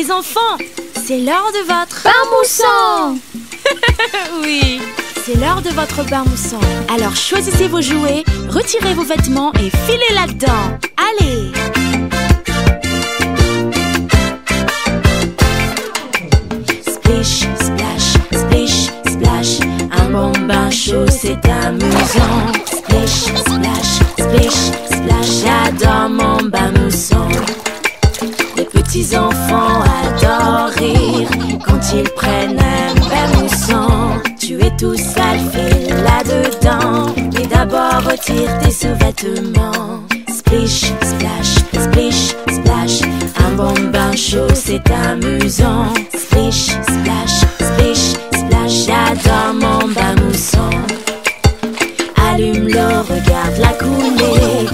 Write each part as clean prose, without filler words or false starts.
Les enfants, c'est l'heure de votre bain moussant. Oui, c'est l'heure de votre bain moussant. Alors choisissez vos jouets, retirez vos vêtements et filez là-dedans. Allez! Splish, splash, splish, splash. Un bon bain chaud, c'est amusant. Splish, splash, splish, splash. J'adore mon bain moussant. Les petits enfants adorent rire quand ils prennent un bain moussant. Tu es tout sale, file là-dedans. Mais d'abord retire tes sous-vêtements. Splish, splash, splish, splash. Un bon bain chaud, c'est amusant. Splish, splash, splish, splash. J'adore mon bain moussant. Allume l'eau, regarde la couler.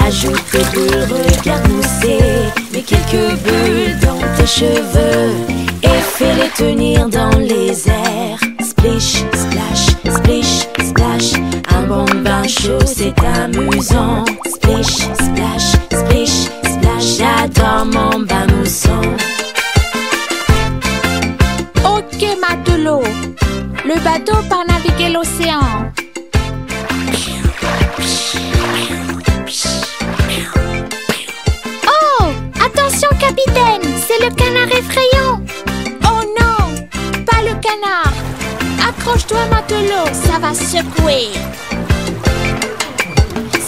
Ajoute des bulles, regarde mousser. Mets quelques bulles dans tes cheveux et fais-les tenir dans les airs. Splish, splash, splish, splash. Un bon bain chaud, c'est amusant. Splish, splash, splish, splash. J'adore mon bain moussant. Ok, matelot. Le bateau part naviguer l'océan. Oh, attention capitaine, c'est le canard effrayant. Oh non, pas le canard. Accroche-toi matelot, ça va secouer.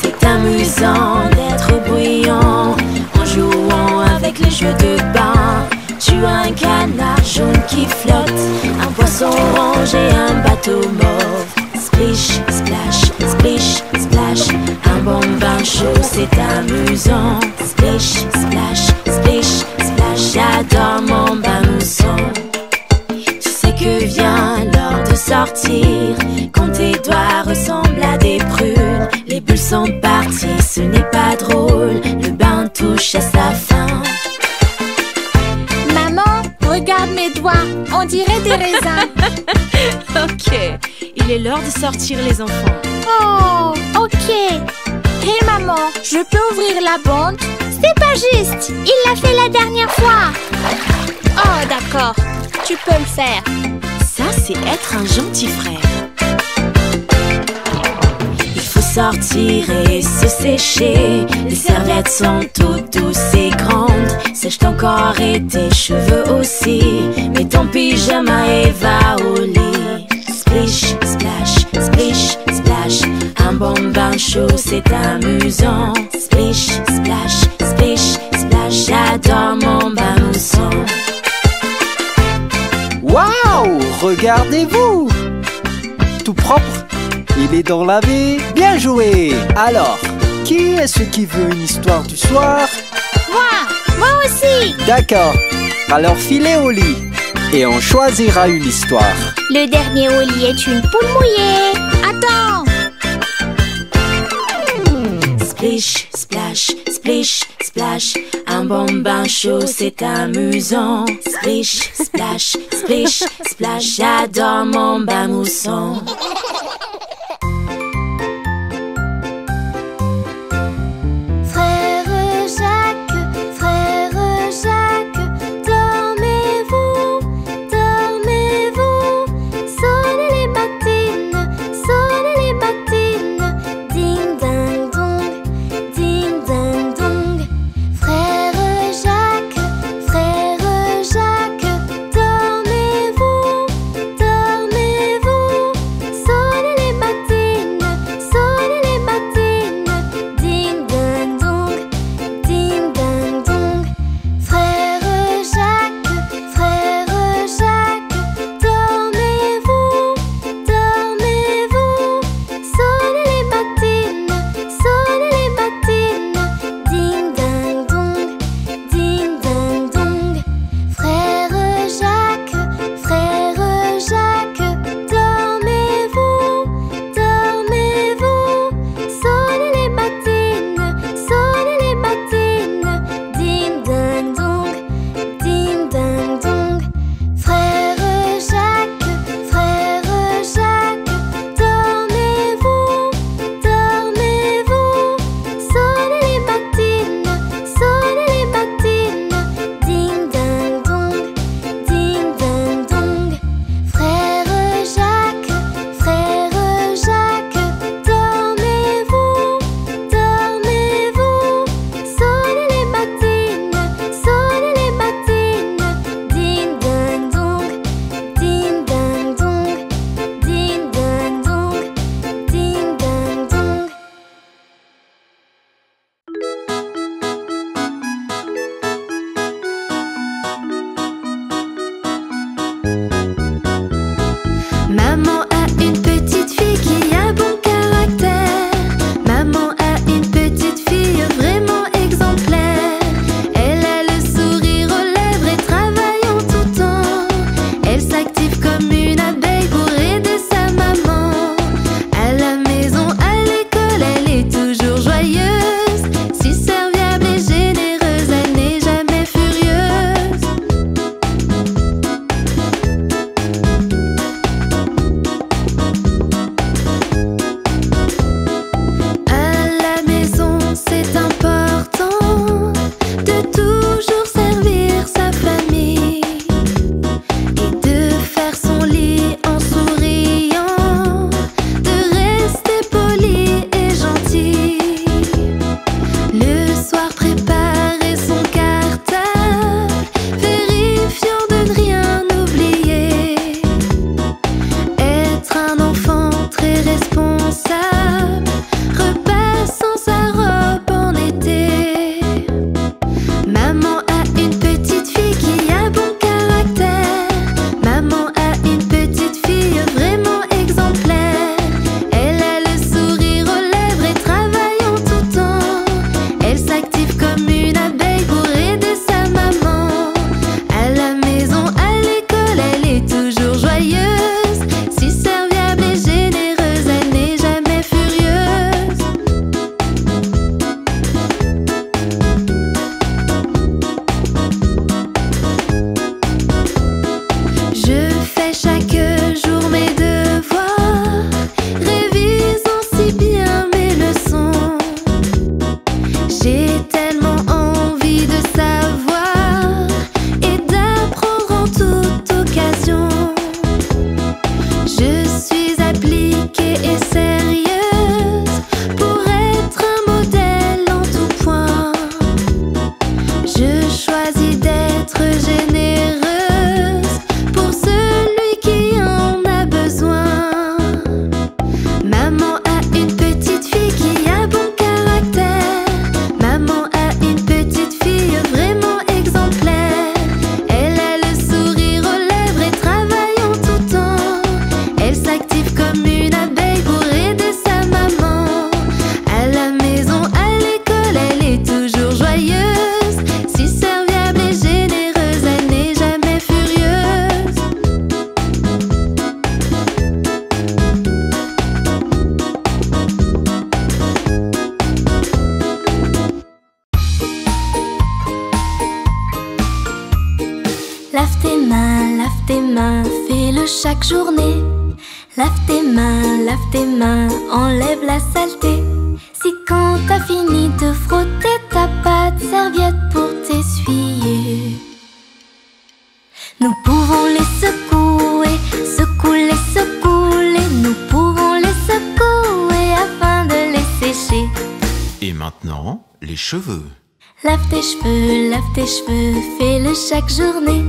C'est amusant d'être bruyant en jouant avec les jeux de bain. Tu as un canard jaune qui flotte, un poisson orange et un bateau mauve. Splish, splash, splish, splash. Un bon bain chaud, c'est amusant. Splish, splash, splish, splash. J'adore mon bain moussant. Tu sais que vient l'heure de sortir, quand tes doigts ressemblent à des prunes. Les bulles sont parties, ce n'est pas drôle. Le bain touche à sa fin. Maman, regarde mes doigts, on dirait des raisins. Ok, il est l'heure de sortir les enfants. Oh, ok. Hé maman, je peux ouvrir la bande? C'est pas juste, il l'a fait la dernière fois. Oh d'accord, tu peux le faire. Ça, c'est être un gentil frère. Il faut sortir et se sécher. Les serviettes sont toutes douces et grandes. Sèche ton corps et tes cheveux aussi. Mets ton pyjama et va au lit. Splish, splash, splish, splash. Un bon bain chaud, c'est amusant. Splish, splash, splish, splash. J'adore mon bain moussant. Waouh! Regardez-vous! Tout propre, il est dans la baie. Bien joué! Alors, qui est-ce qui veut une histoire du soir? Moi aussi. D'accord, alors filez au lit et on choisira une histoire. Le dernier au lit est une poule mouillée. Attends. Splish, splash, splish, splash. Un bon bain chaud, c'est amusant. Splish, splash, splish, splash. J'adore mon bain moussant. Frère Jacques, dormez-vous, dormez-vous. Sonnez les matines, ding ding dong, ding ding dong. Frère Jacques, dormez-vous, dormez-vous. mains, fais-le chaque journée. Lave tes mains, enlève la saleté. Si quand t'as fini de frotter, t'as pas de serviette pour t'essuyer. Nous pouvons les secouer, secouer, secouer. Nous pouvons les secouer afin de les sécher. Et maintenant, les cheveux. Lave tes cheveux, fais-le chaque journée.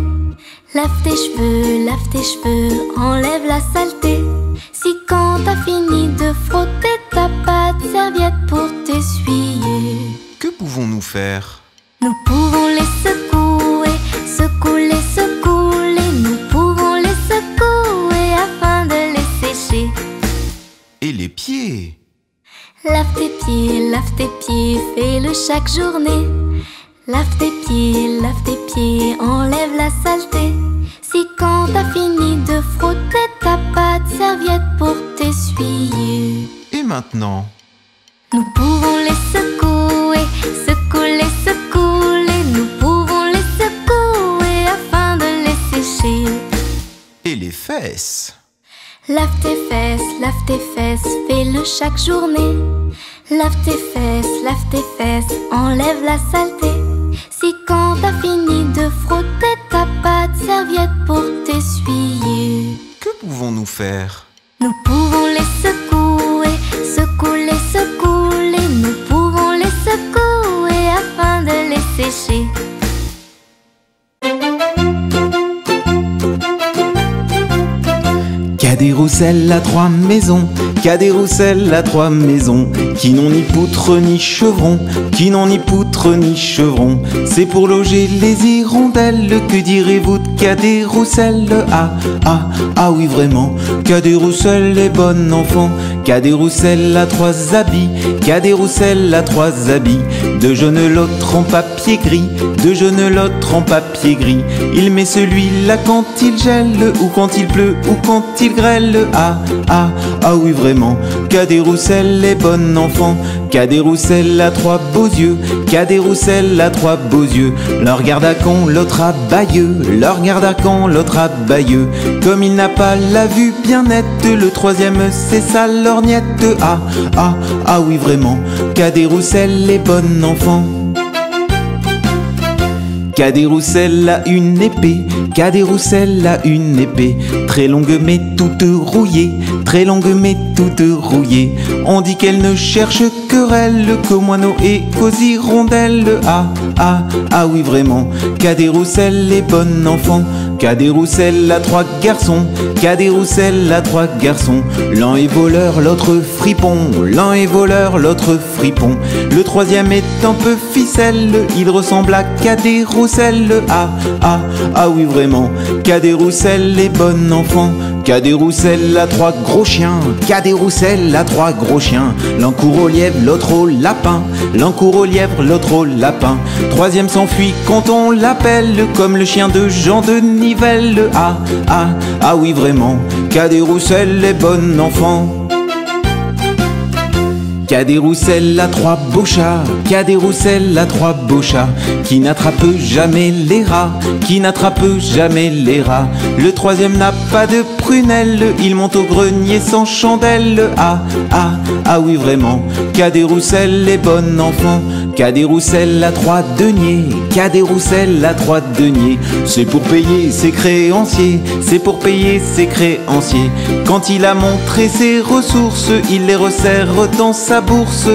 Lave tes cheveux, enlève la saleté. Si quand t'as fini de frotter, t'as pas de serviette pour t'essuyer. Que pouvons-nous faire? Nous pouvons les secouer, secouer, secouer. Nous pouvons les secouer afin de les sécher. Et les pieds? Lave tes pieds, fais-le chaque journée. Lave tes pieds, enlève la saleté. Si quand t'as fini de frotter, t'as pas de serviette pour t'essuyer. Et maintenant? Nous pouvons les secouer, secouer, secouer. Nous pouvons les secouer afin de les sécher. Et les fesses? Lave tes fesses, fais-le chaque journée. Lave tes fesses, enlève la saleté. Si quand t'as fini de frotter, t'as pas de serviette pour t'essuyer. Que pouvons-nous faire? Nous pouvons les secouer, secouer, secouer. Nous pouvons les secouer afin de les sécher. Cadet-Roussel a 3 maisons, Cadet-Roussel a 3 maisons, qui n'ont ni poutre ni chevron, qui n'ont ni poutre ni chevron. C'est pour loger les hirondelles, que direz-vous de Cadet-Roussel? Ah oui vraiment, Cadet-Roussel est bon enfant. Cadet-Roussel a 3 habits, Cadet-Roussel a 3 habits, 2 jaunes l'autre en papier gris, 2 jaunes l'autre en papier gris. Il met celui-là quand il gèle, ou quand il pleut, ou quand il grêle. Ah oui vraiment, Cadet-Roussel est bon enfant. Cadet-Roussel a 3 beaux yeux, Cadet-Roussel a 3 beaux yeux. L'un regarde à con, l'autre à bailleux, l'un regarde à con, l'autre à bailleux. Comme il n'a pas la vue bien nette, le troisième c'est sa lorgnette. Ah oui vraiment, Cadet-Roussel est bon enfant. Cadet-Roussel a une épée, Cadet-Roussel a une épée, très longue mais toute rouillée, très longue mais toute rouillée. On dit qu'elle ne cherche querelle qu'aux moineaux et qu'aux hirondelles. Ah oui vraiment, Cadet-Roussel est bon enfant. Cadet-Roussel a 3 garçons, Cadet-Roussel a 3 garçons. L'un est voleur, l'autre fripon, l'un est voleur, l'autre fripon. Le troisième est un peu ficelle, il ressemble à Cadet-Roussel. Ah oui vraiment, Cadet-Roussel est bon enfant. Cadet-Roussel a 3 gros chiens, Cadet-Roussel a 3 gros chiens. L'un court au lièvre, l'autre au lapin, l'un court au lièvre, l'autre au lapin. Troisième s'enfuit quand on l'appelle, comme le chien de Jean de Nivelle. Ah oui vraiment, Cadet-Roussel est bon enfant. Cadet-Roussel a 3 beaux chats, Cadet-Roussel a 3 beaux chats, qui n'attrapent jamais les rats, qui n'attrapent jamais les rats. Le troisième n'a pas de prunelle, il monte au grenier sans chandelle. Ah oui vraiment, Cadet-Roussel est bon enfant. Cadet-Roussel a 3 deniers, Cadet-Roussel a 3 deniers. C'est pour payer ses créanciers, c'est pour payer ses créanciers. Quand il a montré ses ressources, il les resserre dans sa bourse.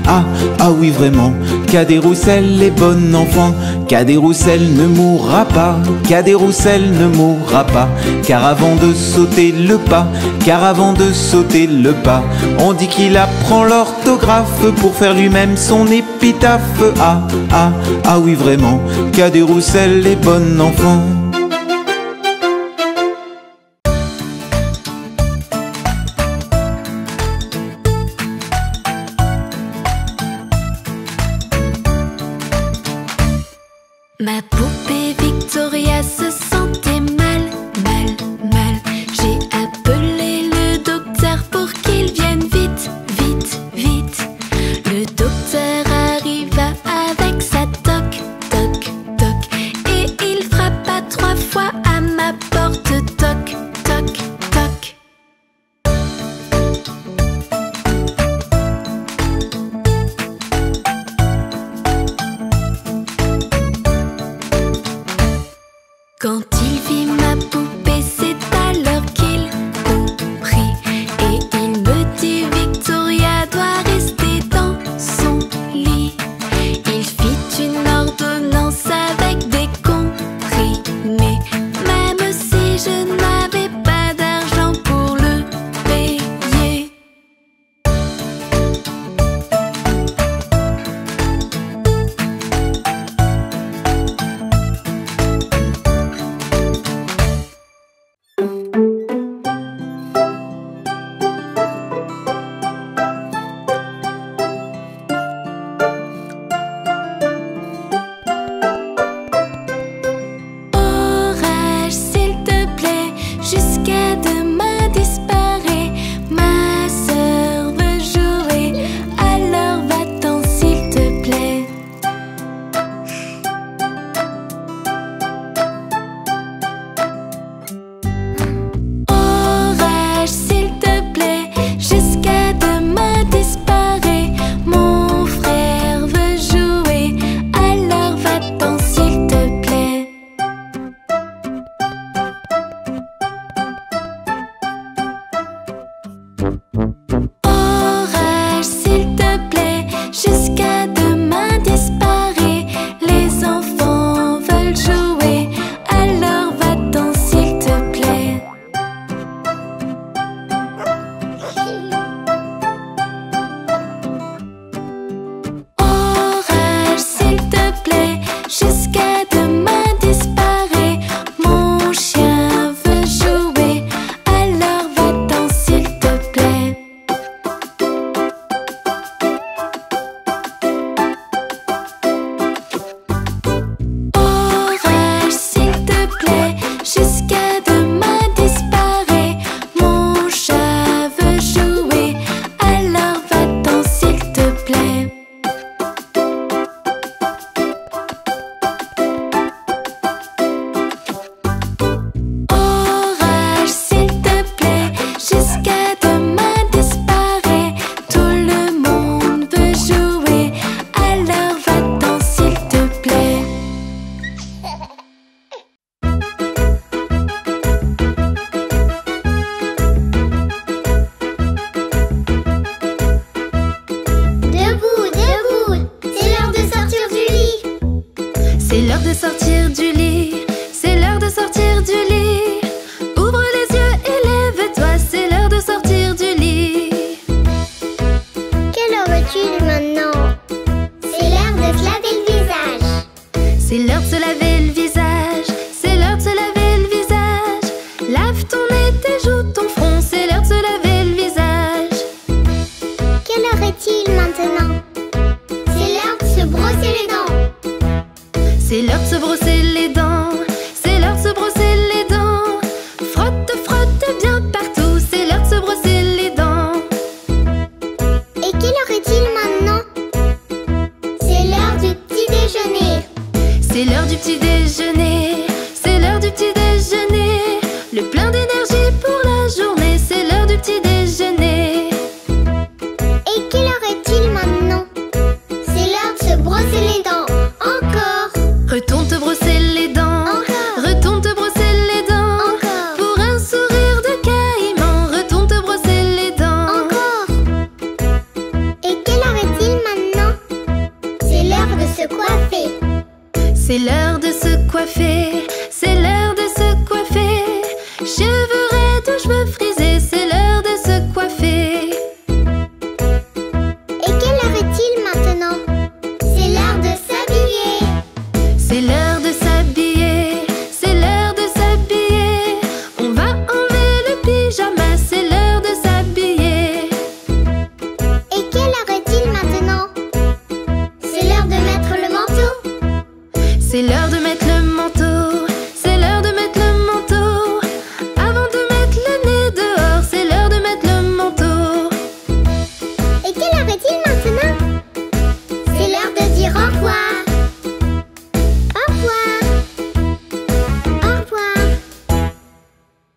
Ah oui vraiment, Cadet-Roussel est bon enfant. Cadet-Roussel ne mourra pas, Cadet-Roussel ne mourra pas. Car avant de sauter le pas, car avant de sauter le pas, on dit qu'il apprend l'orthographe pour faire lui-même son épitaphe. Ah oui vraiment, Cadet-Roussel est bon enfant. Ma poupée Victoria se sentait mal. J'ai appelé le docteur pour qu'il vienne vite. Le docteur arriva avec sa toc. Et il frappa 3 lave ton